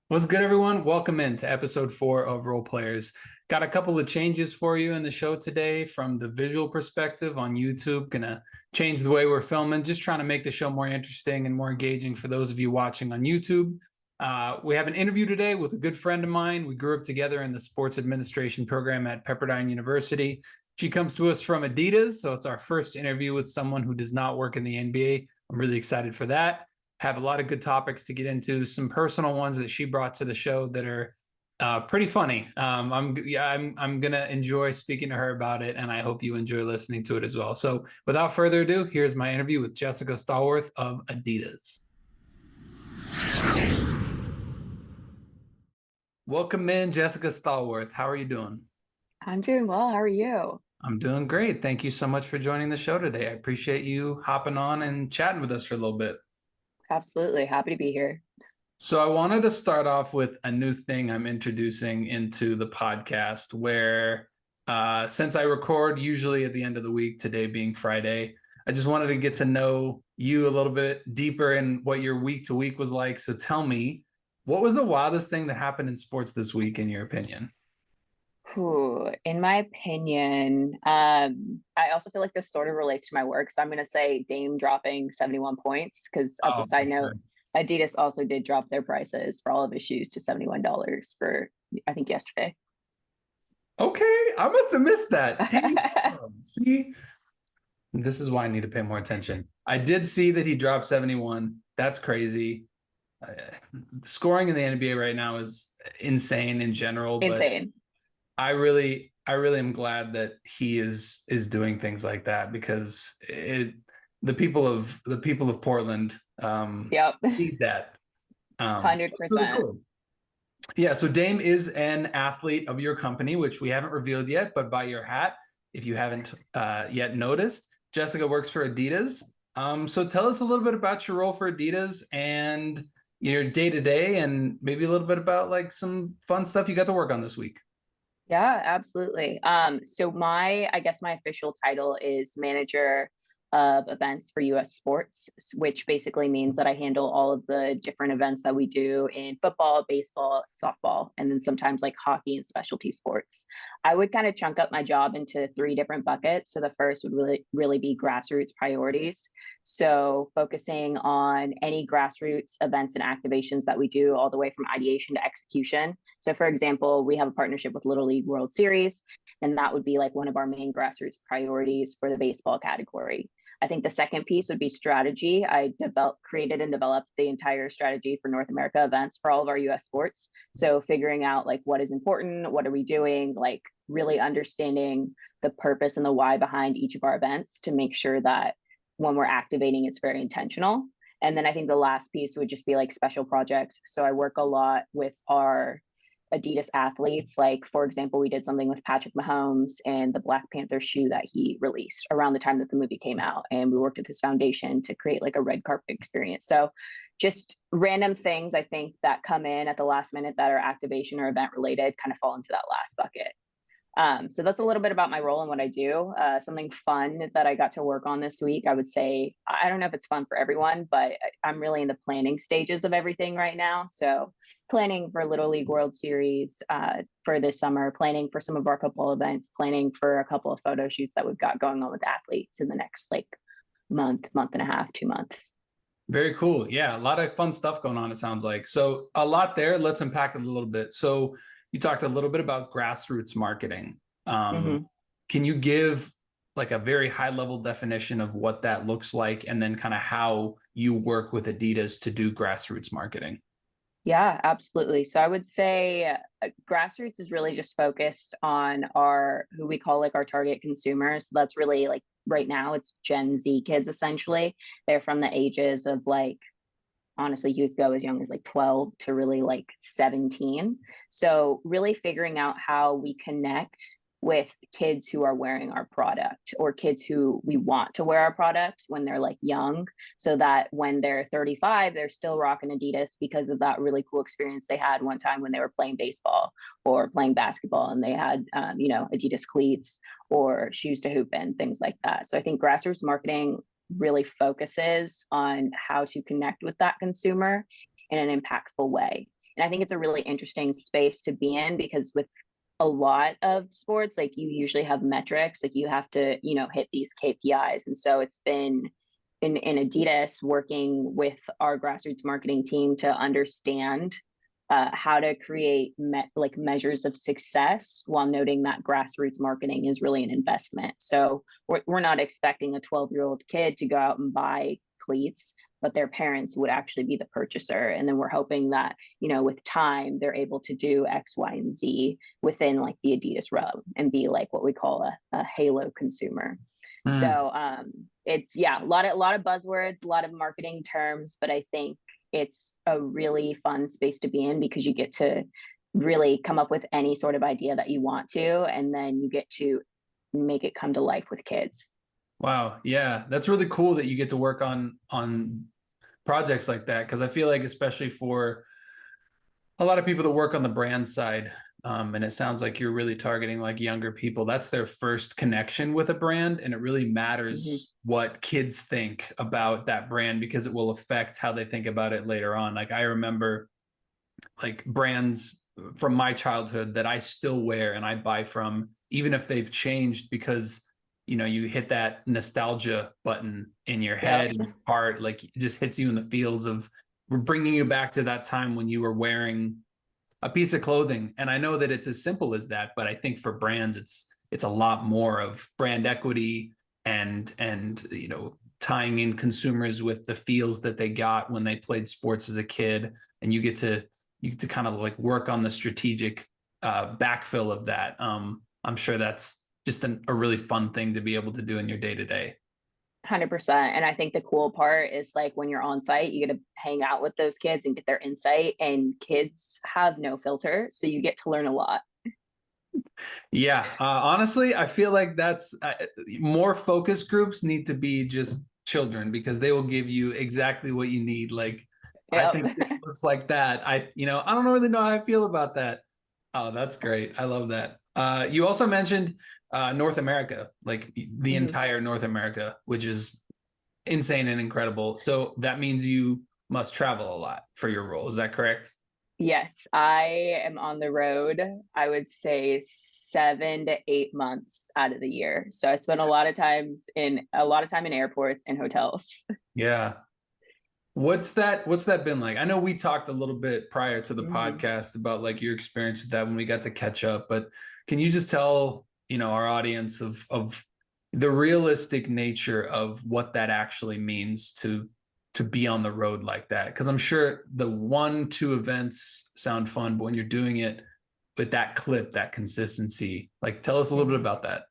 What's good, everyone? Welcome in to episode 4 of Role Players. Got a couple of changes for you in the show today from the visual perspective on YouTube. Gonna change the way we're filming, just trying to make the show more interesting and more engaging for those of you watching on YouTube. We have an interview today with a good friend of mine. We grew up together in the sports administration program at Pepperdine University. She comes to us from Adidas, so it's our first interview with someone who does not work in the NBA. I'm really excited for that. Have a lot of good topics to get into, some personal ones that she brought to the show that are pretty funny. I'm gonna enjoy speaking to her about it, and I hope you enjoy listening to it as well. So, without further ado, here's my interview with Jessica Stallworth of Adidas. Welcome in, Jessica Stallworth. How are you doing? I'm doing well. How are you? I'm doing great. Thank you so much for joining the show today. I appreciate you hopping on and chatting with us for a little bit. Absolutely. Happy to be here. So I wanted to start off with a new thing I'm introducing into the podcast where since I record usually at the end of the week, today being Friday, I just wanted to get to know you a little bit deeper in what your week to week was like. So tell me, what was the wildest thing that happened in sports this week, in your opinion? In my opinion, I also feel like this sort of relates to my work. So I'm going to say Dame dropping 71 points because, as a Oh, side for note, sure. Adidas also did drop their prices for all of his shoes to $71 for, I think, yesterday. Okay, I must have missed that. Dang. See, this is why I need to pay more attention. I did see that he dropped 71. That's crazy. Uh, Scoring in the NBA right now is insane in general, but Insane. I really am glad that he is doing things like that because the people of Portland Yep. need that. So that's really 100%. cool. Yeah, so Dame is an athlete of your company, which we haven't revealed yet, but by your hat, if you haven't yet noticed, Jessica works for Adidas. So tell us a little bit about your role for Adidas and your day to day, and maybe a little bit about like some fun stuff you got to work on this week. Yeah, absolutely. So I guess my official title is manager of events for US sports, which basically means that I handle all of the different events that we do in football, baseball, softball, and then sometimes like hockey and specialty sports. I would kind of chunk up my job into three different buckets. So the first would really be grassroots priorities. So focusing on any grassroots events and activations that we do all the way from ideation to execution. So, for example, we have a partnership with Little League World Series, and that would be like one of our main grassroots priorities for the baseball category. I think the second piece would be strategy. Created and developed the entire strategy for North America events for all of our US sports. So, figuring out like what is important, what are we doing, like really understanding the purpose and the why behind each of our events to make sure that when we're activating, it's very intentional. And then I think the last piece would just be like special projects. So I work a lot with our Adidas athletes. Like, for example, we did something with Patrick Mahomes and the Black Panther shoe that he released around the time that the movie came out. And we worked with his foundation to create like a red carpet experience. So just random things I think that come in at the last minute that are activation or event related kind of fall into that last bucket. So that's a little bit about my role and what I do. Something fun that I got to work on this week, I would say, I don't know if it's fun for everyone, but I'm really in the planning stages of everything right now. So planning for Little League World Series for this summer, planning for some of our football events, planning for a couple of photo shoots that we've got going on with athletes in the next like month and a half, 2 months. Very cool. Yeah, a lot of fun stuff going on, it sounds like. So, a lot there. Let's unpack it a little bit. So, you talked a little bit about grassroots marketing. Um, Mm-hmm. can you give like a very high level definition of what that looks like and then kind of how you work with Adidas to do grassroots marketing? Yeah, absolutely. So I would say grassroots is really just focused on our who we call like our target consumers. So that's really like right now it's Gen Z kids essentially. They're from the ages of like honestly you could go as young as like 12 to really like 17. So really figuring out how we connect with kids who are wearing our product or kids who we want to wear our product when they're like young so that when they're 35 they're still rocking Adidas because of that really cool experience they had one time when they were playing baseball or playing basketball and they had Adidas cleats or shoes to hoop in, things like that. So I think grassroots marketing really focuses on how to connect with that consumer in an impactful way. And I think it's a really interesting space to be in, because with a lot of sports, like you usually have metrics, like you have to, hit these KPIs. And so it's been in Adidas working with our grassroots marketing team to understand how to create measures of success, while noting that grassroots marketing is really an investment. So we're not expecting a 12-year-old kid to go out and buy cleats, but their parents would actually be the purchaser. And then we're hoping that, with time, they're able to do X, Y, and Z within like the Adidas realm and be like what we call a halo consumer. So it's a lot of buzzwords, a lot of marketing terms, but I think it's a really fun space to be in, because you get to really come up with any sort of idea that you want to, and then you get to make it come to life with kids. Wow. Yeah. That's really cool that you get to work on projects like that. Cause I feel like, especially for a lot of people that work on the brand side, and it sounds like you're really targeting like younger people, that's their first connection with a brand. And it really matters what kids think about that brand, because it will affect how they think about it later on. Like I remember like brands from my childhood that I still wear and I buy from, even if they've changed, because you hit that nostalgia button in your head and your heart, like it just hits you in the feels of bringing you back to that time when you were wearing a piece of clothing. And I know that it's as simple as that, but I think for brands, it's a lot more of brand equity and tying in consumers with the feels that they got when they played sports as a kid. And you get to kind of like work on the strategic backfill of that. I'm sure that's just a really fun thing to be able to do in your day to day. 100%. And I think the cool part is like when you're on site, you get to hang out with those kids and get their insight, and kids have no filter. So you get to learn a lot. Yeah. Honestly, I feel like that's more focus groups need to be just children, because they will give you exactly what you need. Like, I think it looks like that. I don't really know how I feel about that. Oh, that's great. I love that. You also mentioned North America, like the entire North America, which is insane and incredible. So that means you must travel a lot for your role. Is that correct? Yes, I am on the road, I would say 7 to 8 months out of the year. So I spend a lot of time in airports and hotels. Yeah. What's that been like? I know we talked a little bit prior to the Mhm. podcast about like your experience with that when we got to catch up, but can you just tell, our audience of the realistic nature of what that actually means to be on the road like that? Because I'm sure the 1, 2 events sound fun, but when you're doing it with that clip, that consistency, like tell us a little bit about that.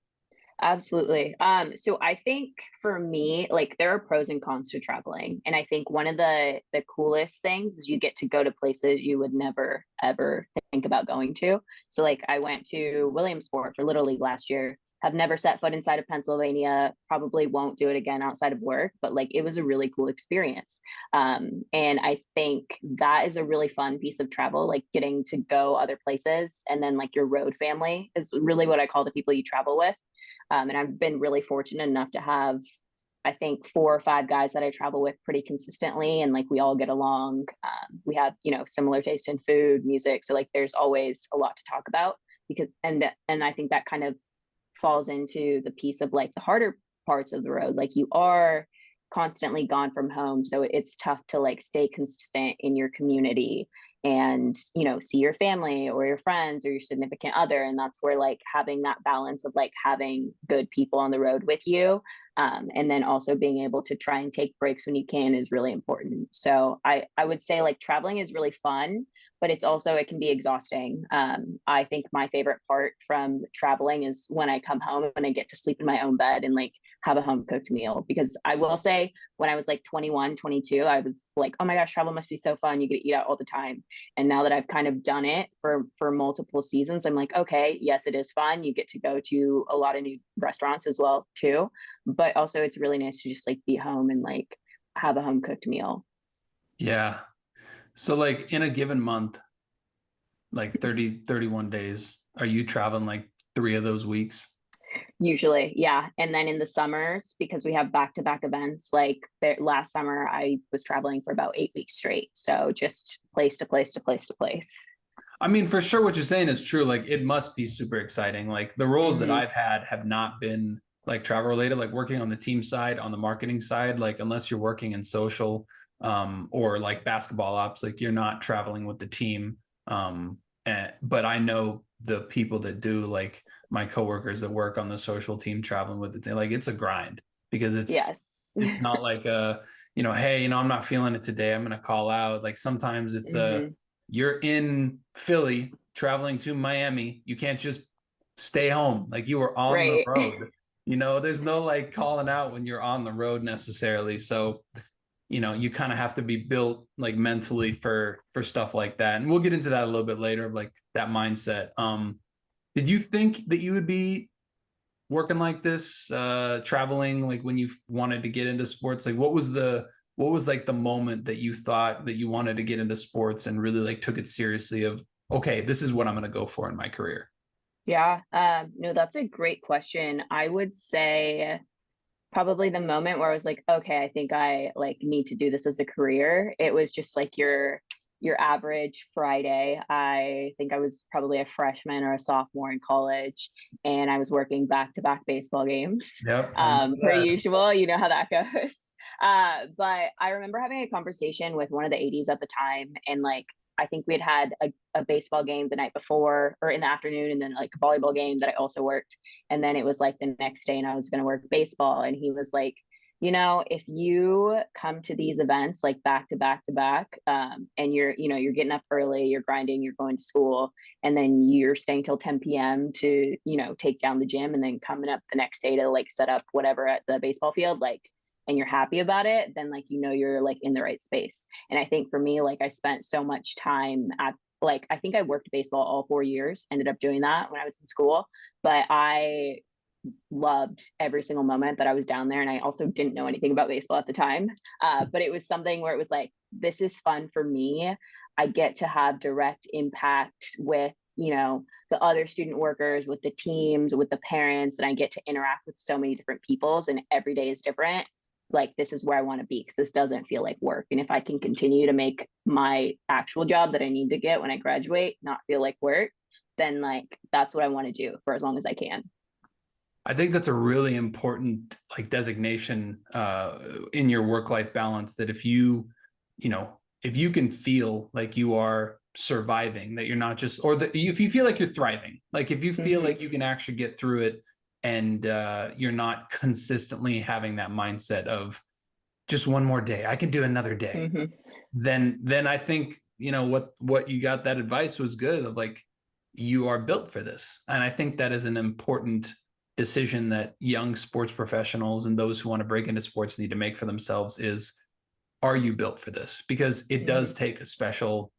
Absolutely. So I think for me, like there are pros and cons to traveling. And I think one of the coolest things is you get to go to places you would never ever think about going to. So like I went to Williamsport for Little League last year. Have never set foot inside of Pennsylvania, probably won't do it again outside of work, but like it was a really cool experience. And I think that is a really fun piece of travel, like getting to go other places. And then like your road family is really what I call the people you travel with. And I've been really fortunate enough to have, I think, 4 or 5 guys that I travel with pretty consistently. And like we all get along. We have, similar taste in food, music. So like there's always a lot to talk about, because, and I think that kind of falls into the piece of like the harder parts of the road. Like you are constantly gone from home. So it's tough to like stay consistent in your community and see your family or your friends or your significant other. And that's where like having that balance of like having good people on the road with you, and then also being able to try and take breaks when you can is really important. So I would say like traveling is really fun, but it can be exhausting. I think my favorite part from traveling is when I come home and I get to sleep in my own bed and like have a home cooked meal. Because I will say when I was like 21, 22, I was like, oh my gosh, travel must be so fun. You get to eat out all the time. And now that I've kind of done it for multiple seasons, I'm like, okay, yes, it is fun. You get to go to a lot of new restaurants as well too. But also it's really nice to just like be home and like have a home cooked meal. Yeah. So like in a given month, like 30, 31 days, are you traveling like 3 of those weeks? Usually, yeah. And then in the summers, because we have back-to-back events, like last summer, I was traveling for about 8 weeks straight. So just place to place to place to place. I mean, for sure, what you're saying is true. Like, it must be super exciting. Like, the roles that Hmm. I've had have not been like travel related, like working on the team side, on the marketing side, like, unless you're working in social or like basketball ops, like, you're not traveling with the team. But I know the people that do, like, my coworkers that work on the social team traveling with the team, like, it's a grind because Yes. it's not like hey, I'm not feeling it today, I'm gonna call out. Like, sometimes it's Hmm. you're in Philly traveling to Miami, you can't just stay home. Like, you are on the Right. road. There's no like calling out when you're on the road necessarily. So, you kind of have to be built like mentally for stuff like that. And we'll get into that a little bit later, like that mindset. Did you think that you would be working like this, traveling, like when you wanted to get into sports? Like, what was like the moment that you thought that you wanted to get into sports and really like took it seriously of, okay, this is what I'm going to go for in my career? Yeah. No, that's a great question. I would say probably the moment where I was like, okay, I think I like need to do this as a career. It was just like your average Friday. I think I was probably a freshman or a sophomore in college, and I was working back-to-back baseball games. Yep, I remember Per that. usual, you know how that goes. But I remember having a conversation with one of the ADs at the time, and like I think we had a baseball game the night before or in the afternoon, and then like a volleyball game that I also worked. And then it was like the next day, and I was going to work baseball. And he was like, if you come to these events like back to back to back, and you're getting up early, you're grinding, you're going to school, and then you're staying till 10 p.m. to, take down the gym and then coming up the next day to like set up whatever at the baseball field, like, and you're happy about it, then like, you're like in the right space. And I think for me, like I spent so much time at, like, I think I worked baseball all 4 years, ended up doing that when I was in school, but I loved every single moment that I was down there. And I also didn't know anything about baseball at the time. But it was something where it was like, this is fun for me. I get to have direct impact with, the other student workers, with the teams, with the parents, and I get to interact with so many different peoples, and every day is different. Like, this is where I want to be, because this doesn't feel like work. And if I can continue to make my actual job that I need to get when I graduate not feel like work, then like that's what I want to do for as long as I can. I think that's a really important like designation in your work-life balance, that if you can feel like you are surviving, that you're not just, or that if you feel like you're thriving, like if you feel Hmm. like you can actually get through it, and you're not consistently having that mindset of just one more day, I can do another day, Hmm. then I think what you got, that advice was good, of like, you are built for this. And I think that is an important decision that young sports professionals and those who want to break into sports need to make for themselves is, are you built for this? Because it does Hmm. take a special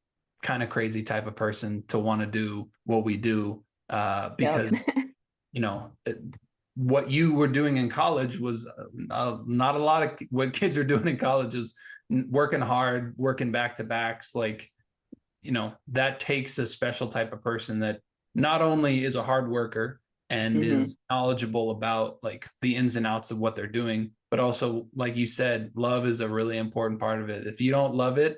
kind of crazy type of person to want to do what we do, Yep. because you know what you were doing in college was not a lot of what kids are doing in college is working hard, working back to backs. Like, that takes a special type of person that not only is a hard worker and Hmm. is knowledgeable about like the ins and outs of what they're doing, but also, like you said, love is a really important part of it. If you don't love it,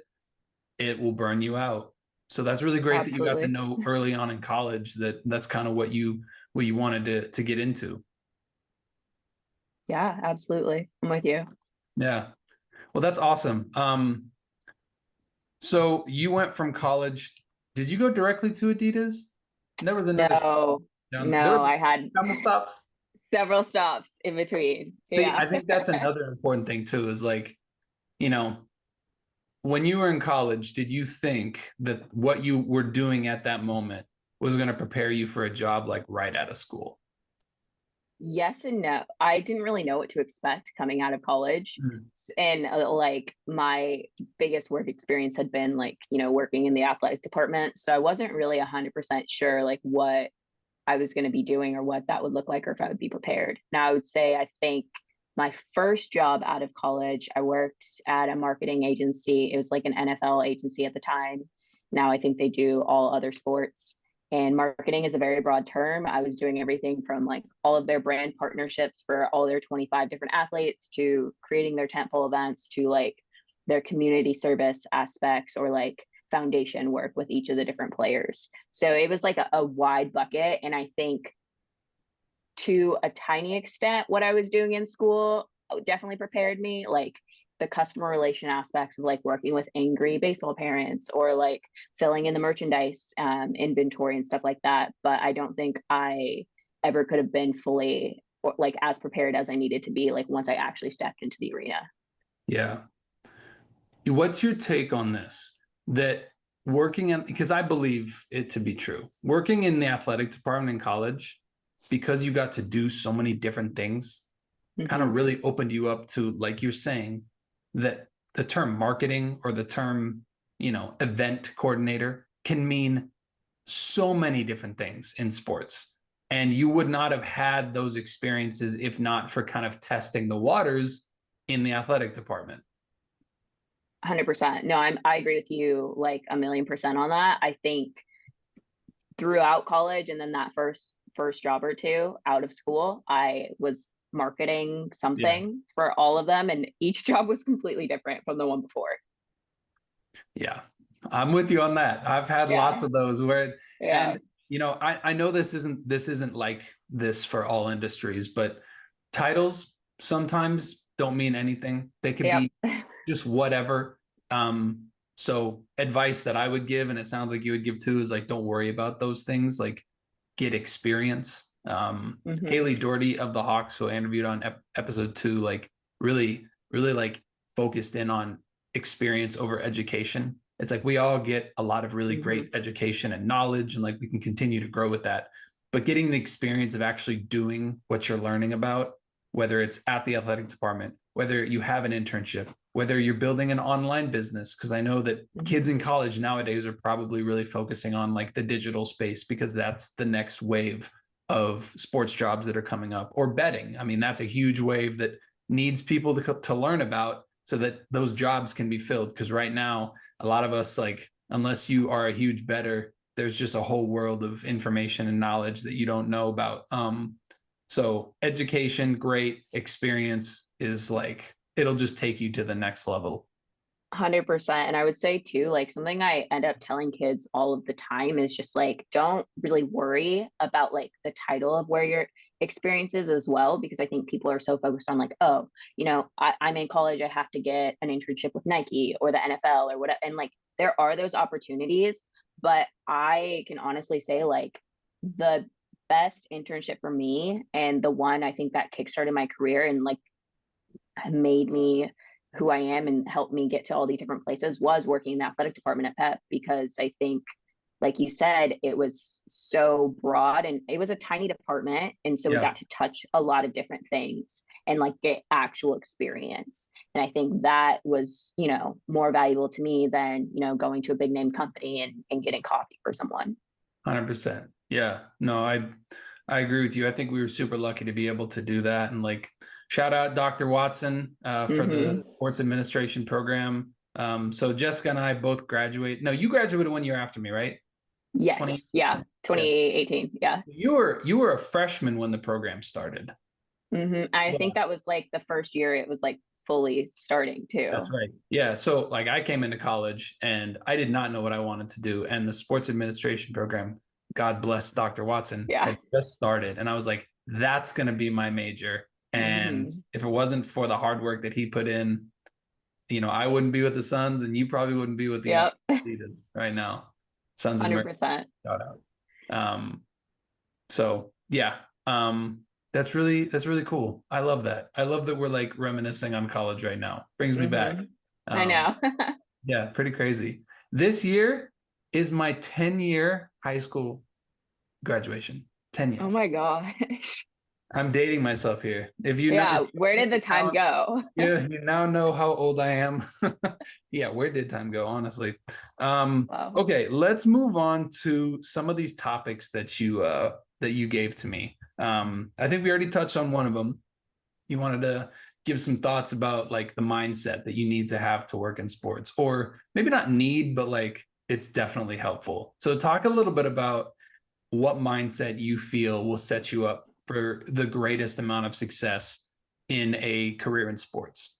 it will burn you out. So that's really great that you got to Absolutely. know early on in college that that's kind of what you wanted to get into. Yeah, absolutely. I'm with you. Yeah. Well, that's awesome. So you went from college. Did you go directly to Adidas? There was another stop No, down there. There no, was I had a couple stops. several stops in between. See, Yeah. I think that's another important thing too, is like, you know, when you were in college, did you think that what you were doing at that moment was going to prepare you for a job like right out of school? Yes and no. I didn't really know what to expect coming out of college. Mm. And like my biggest work experience had been like, working in the athletic department. So I wasn't really 100% sure like what I was going to be doing or what that would look like or if I would be prepared. Now, I would say, I think my first job out of college, I worked at a marketing agency. It was like an NFL agency at the time. Now I think they do all other sports. And marketing is a very broad term. I was doing everything from like all of their brand partnerships for all their 25 different athletes to creating their tentpole events to like their community service aspects or like foundation work with each of the different players. So it was like a wide bucket. And I think to a tiny extent, what I was doing in school definitely prepared me. Like the customer relation aspects of like working with angry baseball parents or like filling in the merchandise inventory and stuff like that. But I don't think I ever could have been fully or like as prepared as I needed to be like once I actually stepped into the arena. Yeah. What's your take on this? That working in, because I believe it to be true, working in the athletic department in college, because you got to do so many different things, kind of really opened you up to, like you're saying, that the term marketing or the term, event coordinator can mean so many different things in sports. And you would not have had those experiences if not for kind of testing the waters in the athletic department. 100%. No, I agree with you like a million percent on that. I think throughout college and then that first job or two out of school, I was marketing Yeah. something for all of them, and each job was completely different from the one before. Yeah. I'm with you on that. I've had lots Yeah, of those where, yeah, and I know this isn't like this for all industries, but titles sometimes don't mean anything. They could yep, be just whatever. So advice that I would give, and it sounds like you would give too, is like, don't worry about those things. Like, get experience. Haley Doherty of the Hawks, who I interviewed on episode 2, like really, really like focused in on experience over education. It's like we all get a lot of really great education and knowledge, and like we can continue to grow with that. But getting the experience of actually doing what you're learning about, whether it's at the athletic department, whether you have an internship, whether you're building an online business, because I know that kids in college nowadays are probably really focusing on like the digital space because that's the next wave of sports jobs that are coming up, or betting. I mean, that's a huge wave that needs people to learn about so that those jobs can be filled. Because right now, a lot of us, like, unless you are a huge bettor, there's just a whole world of information and knowledge that you don't know about. So education, great experience is like, it'll just take you to the next level. 100%. And I would say too, like something I end up telling kids all of the time is just like, don't really worry about like the title of where your experience is as well, because I think people are so focused on like, oh, I'm in college, I have to get an internship with Nike or the NFL or whatever. And like, there are those opportunities, but I can honestly say like the best internship for me and the one I think that kickstarted my career and like made me who I am and helped me get to all these different places was working in the athletic department at Pep, because I think, like you said, it was so broad and it was a tiny department. And so we Yeah, got to touch a lot of different things and like get actual experience. And I think that was, more valuable to me than, going to a big name company and getting coffee for someone. 100%. Yeah, no, I agree with you. I think we were super lucky to be able to do that. And like, shout out Dr. Watson for the sports administration program. So Jessica and I both graduate. No, you graduated 1 year after me, right? 20. Yes. Yeah. Yeah. 2018. Yeah. You were a freshman when the program started. I Yeah, think that was like the first year it was like fully starting that's too. right. Yeah. So like I came into college and I did not know what I wanted to do. And the sports administration program, God bless Dr. Watson, Yeah. had just started. And I was like, that's going to be my major. And hmm if it wasn't for the hard work that he put in, I wouldn't be with the Suns and you probably wouldn't be with the Yep. Adidas right now. Sons of Mercy, 100%. shout out. So yeah, that's really cool. I love that. I love that we're like reminiscing on college right now. Brings me back. I Um, know. yeah, pretty crazy. This year is my 10-year high school graduation. 10 Oh years. my gosh. I'm dating myself here. If Yeah. you Where see did the me time now, go? yeah, you now know how old I am. Yeah, where did time go, honestly? Wow. Okay, let's move on to some of these topics that you gave to me. I think we already touched on one of them. You wanted to give some thoughts about like the mindset that you need to have to work in sports, or maybe not need, but like it's definitely helpful. So talk a little bit about what mindset you feel will set you up for the greatest amount of success in a career in sports?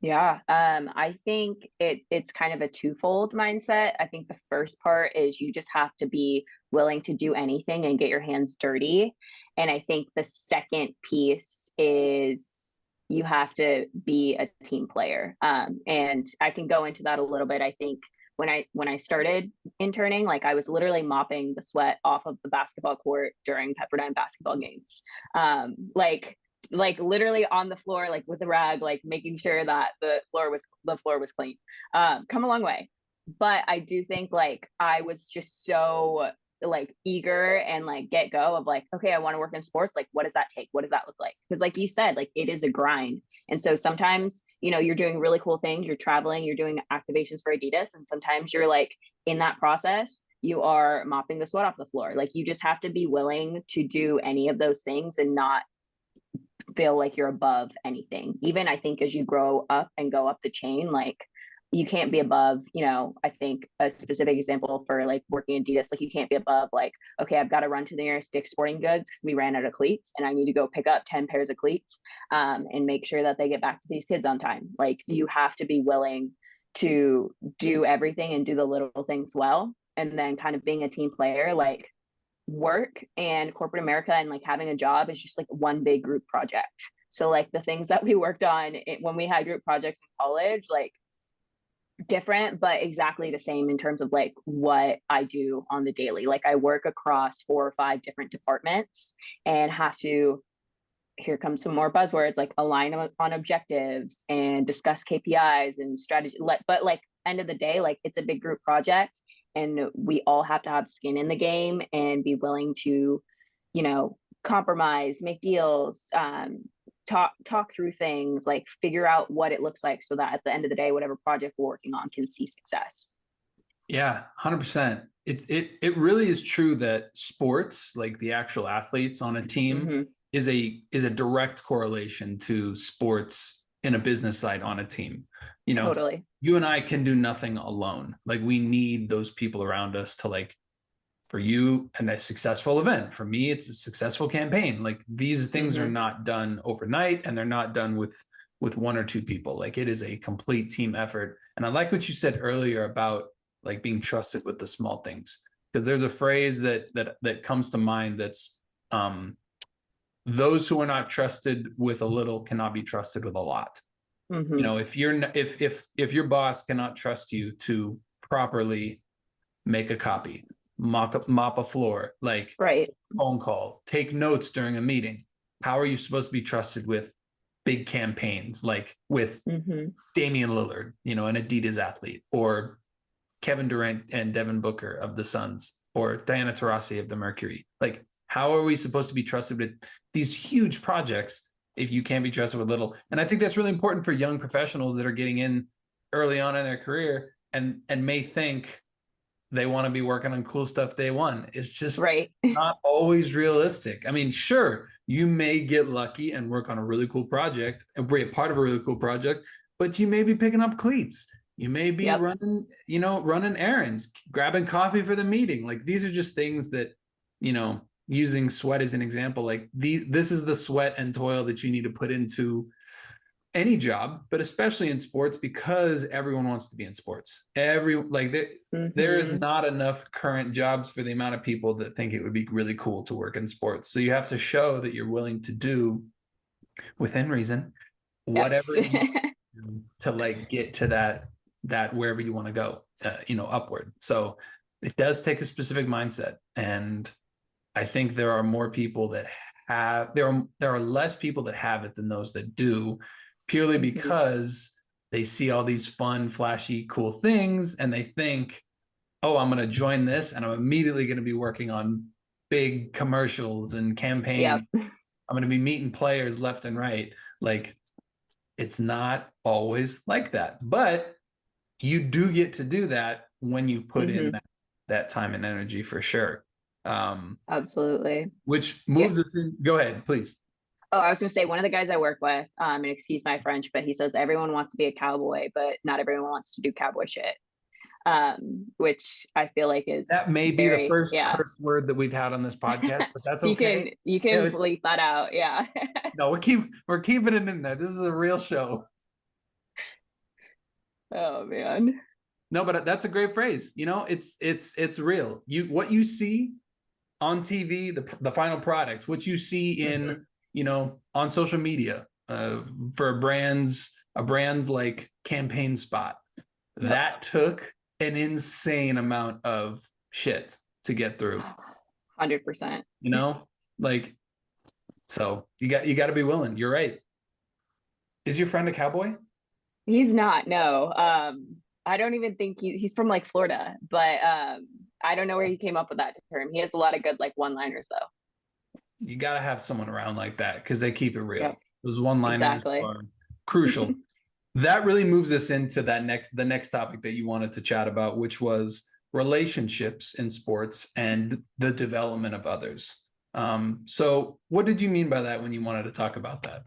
Yeah, I think it's kind of a twofold mindset. I think the first part is you just have to be willing to do anything and get your hands dirty. And I think the second piece is you have to be a team player. And I can go into that a little bit. I think when I started interning, like I was literally mopping the sweat off of the basketball court during Pepperdine basketball games. Like literally on the floor, like with a rag, like making sure that the floor was clean. Come a long way. But I do think like I was just so like eager and like get go of like, okay, I want to work in sports. Like, what does that take? What does that look like? Because like you said, like it is a grind. And so sometimes, you're doing really cool things, you're traveling, you're doing activations for Adidas, and sometimes you're like in that process, you are mopping the sweat off the floor. Like you just have to be willing to do any of those things and not feel like you're above anything. Even I think as you grow up and go up the chain, like you can't be above, I think a specific example for like working in Adidas, like you can't be above like, okay, I've got to run to the nearest Dick's Sporting Goods because we ran out of cleats and I need to go pick up 10 pairs of cleats and make sure that they get back to these kids on time. Like you have to be willing to do everything and do the little things well. And then kind of being a team player, like work and corporate America and like having a job is just like one big group project. So like the things that we worked on when we had group projects in college, like different, but exactly the same in terms of like what I do on the daily. Like I work across 4 or 5 different departments and have to, here comes some more buzzwords, like align on objectives and discuss KPIs and strategy. But like end of the day, like it's a big group project and we all have to have skin in the game and be willing to, compromise, make deals, talk through things, like figure out what it looks like so that at the end of the day, whatever project we're working on can see success. Yeah, 100%. It really is true that sports, like the actual athletes on a team, Mm-hmm. is a direct correlation to sports in a business side on a team. Totally. You and I can do nothing alone. Like we need those people around us to like, for you and a successful event. For me, it's a successful campaign. Like these things are Mm-hmm. not done overnight and they're not done with 1 or 2 people. Like it is a complete team effort. And I like what you said earlier about like being trusted with the small things. Because there's a phrase that comes to mind that's those who are not trusted with a little cannot be trusted with a lot. Mm-hmm. If your boss cannot trust you to properly make a copy, mop a floor, like Right. phone call, take notes during a meeting, how are you supposed to be trusted with big campaigns like with Mm-hmm. Damian Lillard, an Adidas athlete, or Kevin Durant and Devin Booker of the Suns, or Diana Taurasi of the Mercury? Like, how are we supposed to be trusted with these huge projects if you can't be trusted with little? And I think that's really important for young professionals that are getting in early on in their career and may think they want to be working on cool stuff day one. It's just Right. not always realistic. I mean, sure, you may get lucky and work on a really cool project and be a part of a really cool project, but you may be picking up cleats. You may be Yep. running errands, grabbing coffee for the meeting. Like these are just things that, using sweat as an example, like this is the sweat and toil that you need to put into any job, but especially in sports because everyone wants to be in sports. There is Mm-hmm. not enough current jobs for the amount of people that think it would be really cool to work in sports. So you have to show that you're willing to do within reason Yes. whatever you do to like get to that wherever you want to go, upward. So it does take a specific mindset, and I think there are more people that there are less people that have it than those that do, purely Mm-hmm. because they see all these fun, flashy, cool things and they think, oh, I'm going to join this and I'm immediately going to be working on big commercials and campaigns. Yep. I'm going to be meeting players left and right. Like it's not always like that, but you do get to do that when you put in Mm-hmm. that time and energy for sure. Absolutely. Which Yeah. moves us in. Go ahead, please. Oh, I was gonna say one of the guys I work with, and excuse my French, but he says everyone wants to be a cowboy, but not everyone wants to do cowboy shit. which I feel like That is may be the very, first yeah. curse word that we've had on this podcast, but that's You okay. can you It can was, bleep that out. Yeah. no, we're keeping it in there. This is a real show. Oh man. No, but that's a great phrase. It's real. What you see on TV, the final product, what you see in, on social media, for a brand's like campaign spot, Yep. that took an insane amount of shit to get through, 100%. like, so you got to be willing. You're right. Is your friend a cowboy? He's not, no. I don't even think he's from like Florida, but I don't know where he came up with that term. He has a lot of good like one-liners though. You got to have someone around like that because they keep it real. Yep, Those one-liners exactly. are crucial. That really moves us into the next topic that you wanted to chat about, which was relationships in sports and the development of others. So what did you mean by that when you wanted to talk about that?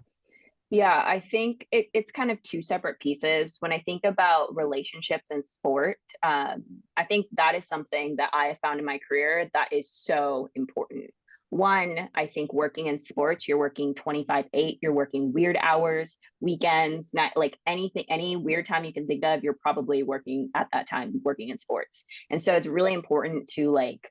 Yeah, I think it's kind of two separate pieces. When I think about relationships in sport, I think that is something that I have found in my career that is so important. One, I think working in sports, you're working 25/8, you're working weird hours, weekends, not like anything, any weird time you can think of, you're probably working at that time, working in sports. And so it's really important to like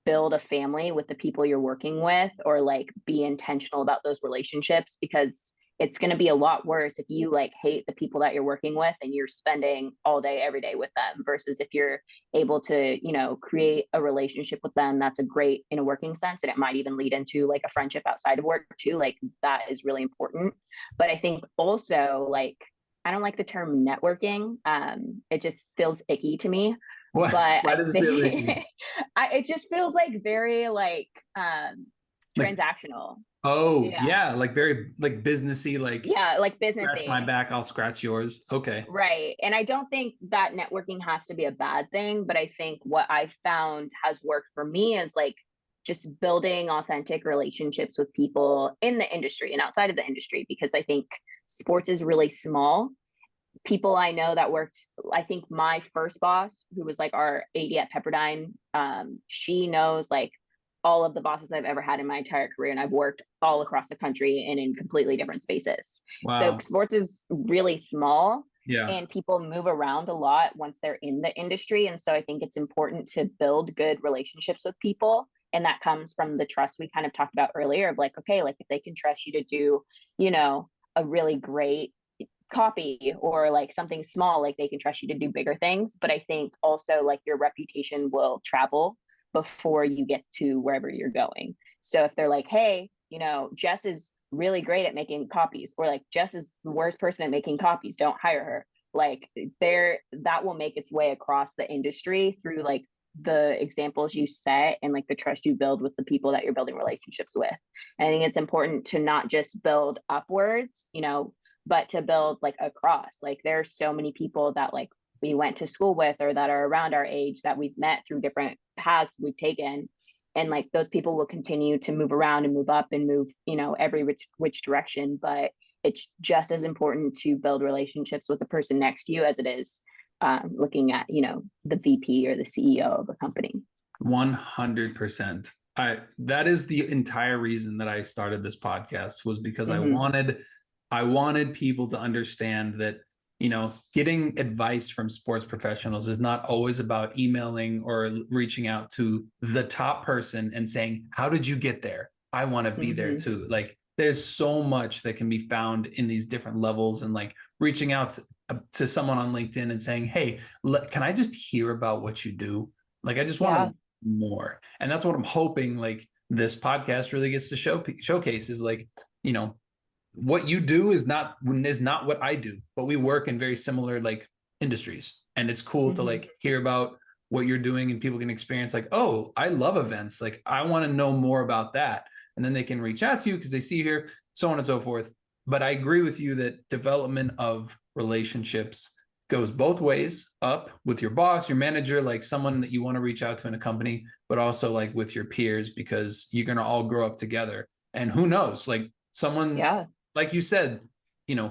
build a family with the people you're working with, or like be intentional about those relationships, because it's going to be a lot worse if you like hate the people that you're working with and you're spending all day every day with them, versus if you're able to create a relationship with them that's a great in a working sense, and it might even lead into like a friendship outside of work too. Like that is really important. But I think also, like, I don't like the term networking. It just feels icky to me. What? But Why I does it feel like think it just feels like very like like, transactional. oh Yeah. yeah, like very like businessy, like Yeah, like scratch my businessy. back, I'll scratch yours. Okay. Right. And I don't think that networking has to be a bad thing, but I think what I've found has worked for me is like just building authentic relationships with people in the industry and outside of the industry, because I think sports is really small. People I know that worked, I think my first boss, who was like our AD at Pepperdine, she knows like all of the bosses I've ever had in my entire career. And I've worked all across the country and in completely different spaces. So Wow. sports is really small Yeah. and people move around a lot once they're in the industry. And so I think it's important to build good relationships with people. And that comes from the trust we kind of talked about earlier of like, okay, like if they can trust you to do, a really great copy or like something small, like they can trust you to do bigger things. But I think also like your reputation will travel before you get to wherever you're going. So if they're like, hey, Jess is really great at making copies, or like Jess is the worst person at making copies, don't hire her. Like that will make its way across the industry through like the examples you set and like the trust you build with the people that you're building relationships with. And I think it's important to not just build upwards, but to build like across. Like there are so many people that like we went to school with or that are around our age that we've met through different paths we've taken, and like those people will continue to move around and move up and move every which direction. But it's just as important to build relationships with the person next to you as it is looking at the VP or the CEO of a company. 100%. That is the entire reason that I started this podcast, was because Mm-hmm. I wanted people to understand that, getting advice from sports professionals is not always about emailing or reaching out to the top person and saying, how did you get there? I want to be there Mm-hmm. too. Like there's so much that can be found in these different levels, and like reaching out to someone on LinkedIn and saying, hey, can I just hear about what you do? Like, I just want Yeah. to more. And that's what I'm hoping like this podcast really gets to showcase is like, what you do is not what I do, but we work in very similar like industries. And it's cool to Mm-hmm. like hear about what you're doing, and people can experience like, oh, I love events. Like I want to know more about that. And then they can reach out to you because they see you here, so on and so forth. But I agree with you that development of relationships goes both ways, up with your boss, your manager, like someone that you want to reach out to in a company, but also like with your peers, because you're going to all grow up together. And who knows, like someone, Yeah. like you said,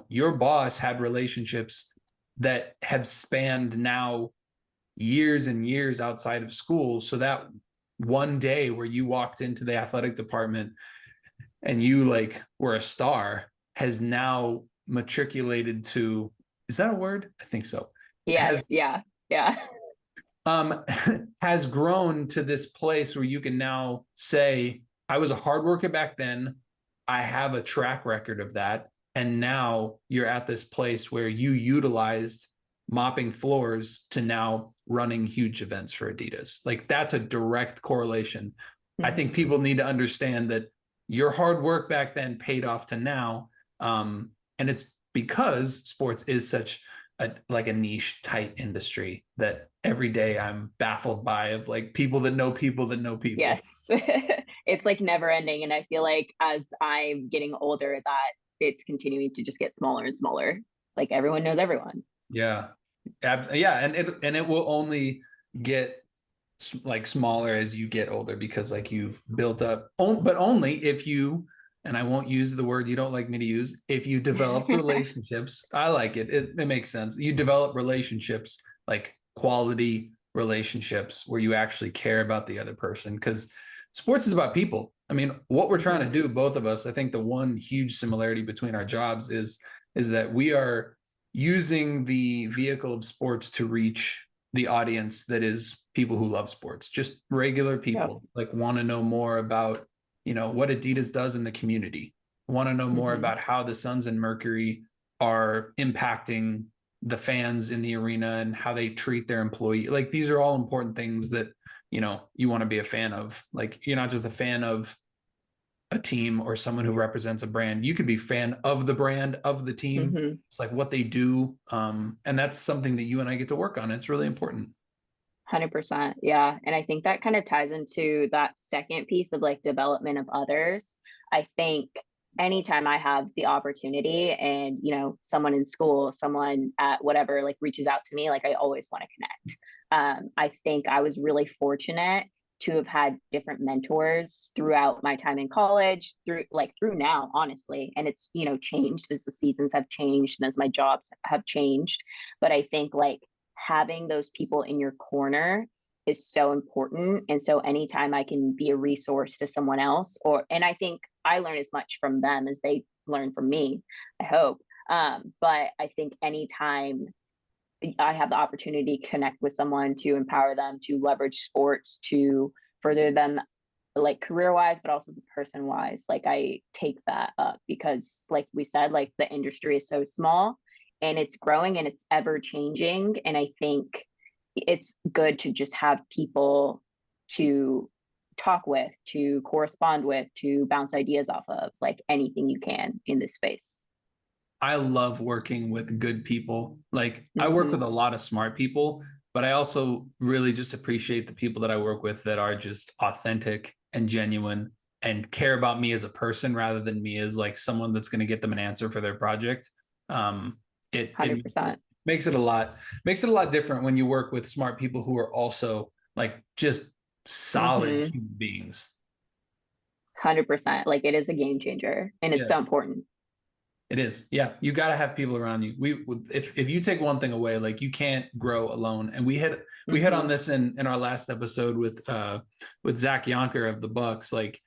your boss had relationships that have spanned now years and years outside of school. So that one day where you walked into the athletic department and you like were a star has now matriculated to, is that a word? I think so. Yes. Yeah. Yeah. Um, has grown to this place where you can now say, I was a hard worker back then. I have a track record of that. And now you're at this place where you utilized mopping floors to now running huge events for Adidas. Like that's a direct correlation. I think people need to understand that your hard work back then paid off to now. And it's because sports is such like a niche tight industry that every day I'm baffled by of like people that know people that know people. Yes. It's like never ending. And I feel like as I'm getting older, that it's continuing to just get smaller and smaller. Like everyone knows everyone. Yeah. Yeah. And it will only get like smaller as you get older because like you've built up, but only if you, and I won't use the word you don't like me to use, if you develop relationships. I like it. It makes sense. You develop relationships, like quality relationships where you actually care about the other person, because sports is about people. I mean, what we're trying to do, both of us, I think the one huge similarity between our jobs is that we are using the vehicle of sports to reach the audience that is people who love sports, just regular people, like want to know more about, what Adidas does in the community, want to know more about how the Suns and Mercury are impacting the fans in the arena and how they treat their employee. Like these are all important things that, you want to be a fan of. Like you're not just a fan of a team or someone who represents a brand. You could be a fan of the brand, of the team. It's like what they do. And that's something that you and I get to work on. It's really important. 100%. Yeah. And I think that kind of ties into that second piece of like development of others. I think anytime I have the opportunity and, someone in school, someone at whatever, like reaches out to me, like I always want to connect. I think I was really fortunate to have had different mentors throughout my time in college, through now, honestly. And it's, changed as the seasons have changed and as my jobs have changed. But I think like having those people in your corner is so important. And so anytime I can be a resource to someone else, and I think I learn as much from them as they learn from me, I hope. But I think anytime I have the opportunity to connect with someone, to empower them, to leverage sports, to further them like career wise, but also person wise, like I take that up because like we said, like the industry is so small and it's growing and it's ever changing. And I think it's good to just have people to talk with, to correspond with, to bounce ideas off of, like anything you can in this space. I love working with good people. Like I work with a lot of smart people, but I also really just appreciate the people that I work with that are just authentic and genuine and care about me as a person rather than me as like someone that's going to get them an answer for their project. It 100%. makes it a lot different when you work with smart people who are also like just solid human beings. 100%. Like it is a game changer and it's so important. It is. Yeah. You got to have people around you. If you take one thing away, like you can't grow alone. And we hit on this in our last episode with Zach Yonker of the Bucks. Like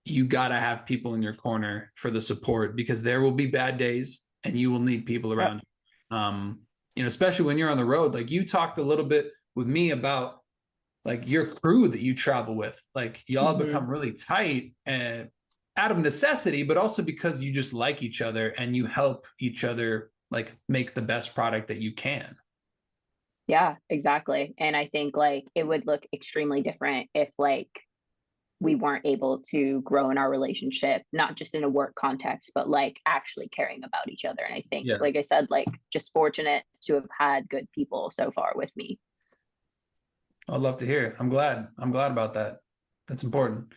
you got to have people in your corner for the support because there will be bad days and you will need people around you. Especially when you're on the road. Like you talked a little bit with me about like your crew that you travel with. Like y'all become really tight and out of necessity, but also because you just like each other and you help each other like make the best product that you can. Yeah, exactly. And I think like it would look extremely different if like we weren't able to grow in our relationship, not just in a work context, but like actually caring about each other. And I think, like I said, like just fortunate to have had good people so far with me. I'd love to hear it. I'm glad about that. That's important.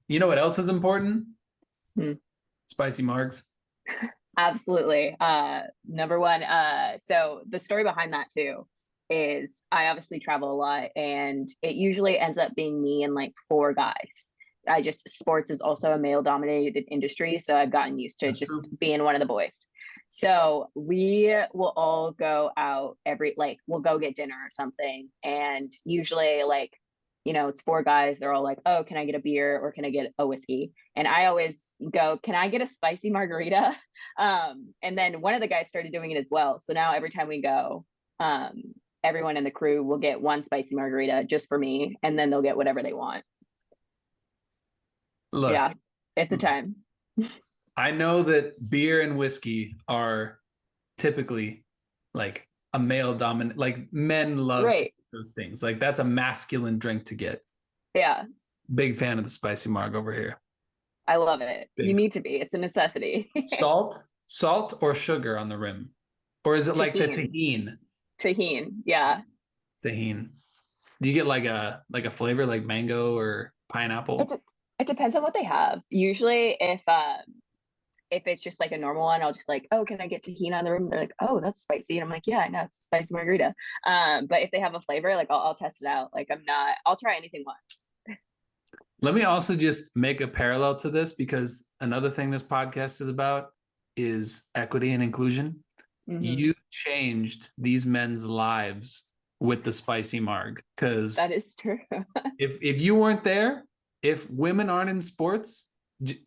You know what else is important? Spicy margs. Absolutely. Number one. So the story behind that too is I obviously travel a lot and it usually ends up being me and like four guys. Sports is also a male dominated industry. So I've gotten used to being one of the boys. So we will all go out we'll go get dinner or something. And usually, it's four guys. They're all like, oh, can I get a beer or can I get a whiskey? And I always go, can I get a spicy margarita? And then one of the guys started doing it as well. So now every time we go, everyone in the crew will get one spicy margarita just for me. And then they'll get whatever they want. Look, Yeah, it's a time. I know that beer and whiskey are typically like a male dominant, like men love Right. those things. Like that's a masculine drink to get. Yeah, Big fan of the spicy marg over here. I love it. Big You need to be. It's a necessity. Salt or sugar on the rim? Or is it like the Tahini. tahini? Tahini, yeah. Tahini. Do you get like a flavor like mango or pineapple? It depends on what they have. Usually if it's just like a normal one, I'll just like, oh, can I get tahini on the rim? They're like, oh, that's spicy. And I'm like, yeah, I know, it's a spicy margarita. But if they have a flavor, like I'll test it out. Like I'll try anything once. Let me also just make a parallel to this, because another thing this podcast is about is equity and inclusion. Mm-hmm. You changed these men's lives with the spicy marg, because that is true. if you weren't there, if women aren't in sports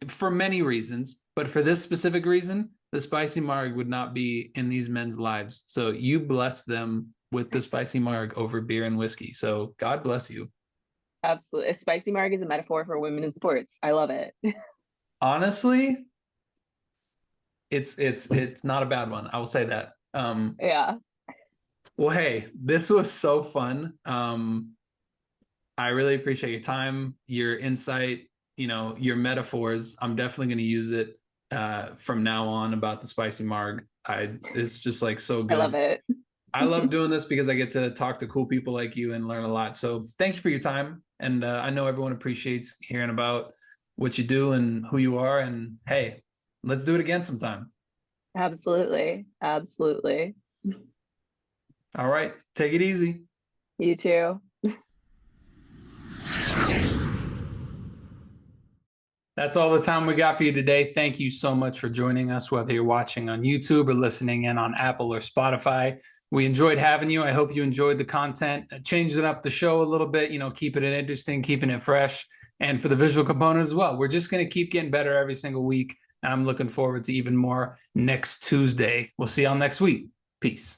for many reasons, but for this specific reason, the spicy marg would not be in these men's lives. So you blessed them with the spicy marg over beer and whiskey. So God bless you. Absolutely. A spicy marg is a metaphor for women in sports. I love it. Honestly, it's not a bad one. I will say that. Yeah. Well, hey, this was so fun. I really appreciate your time, your insight, your metaphors. I'm definitely going to use it from now on about the spicy marg. It's just like so good. I love it. I love doing this because I get to talk to cool people like you and learn a lot. So thank you for your time. And I know everyone appreciates hearing about what you do and who you are. And hey, let's do it again sometime. Absolutely. Absolutely. All right. Take it easy. You too. That's all the time we got for you today. Thank you so much for joining us, whether you're watching on YouTube or listening in on Apple or Spotify. We enjoyed having you. I hope you enjoyed the content, changing up the show a little bit, keeping it interesting, keeping it fresh, and for the visual component as well. We're just going to keep getting better every single week, and I'm looking forward to even more next Tuesday. We'll see y'all next week. Peace.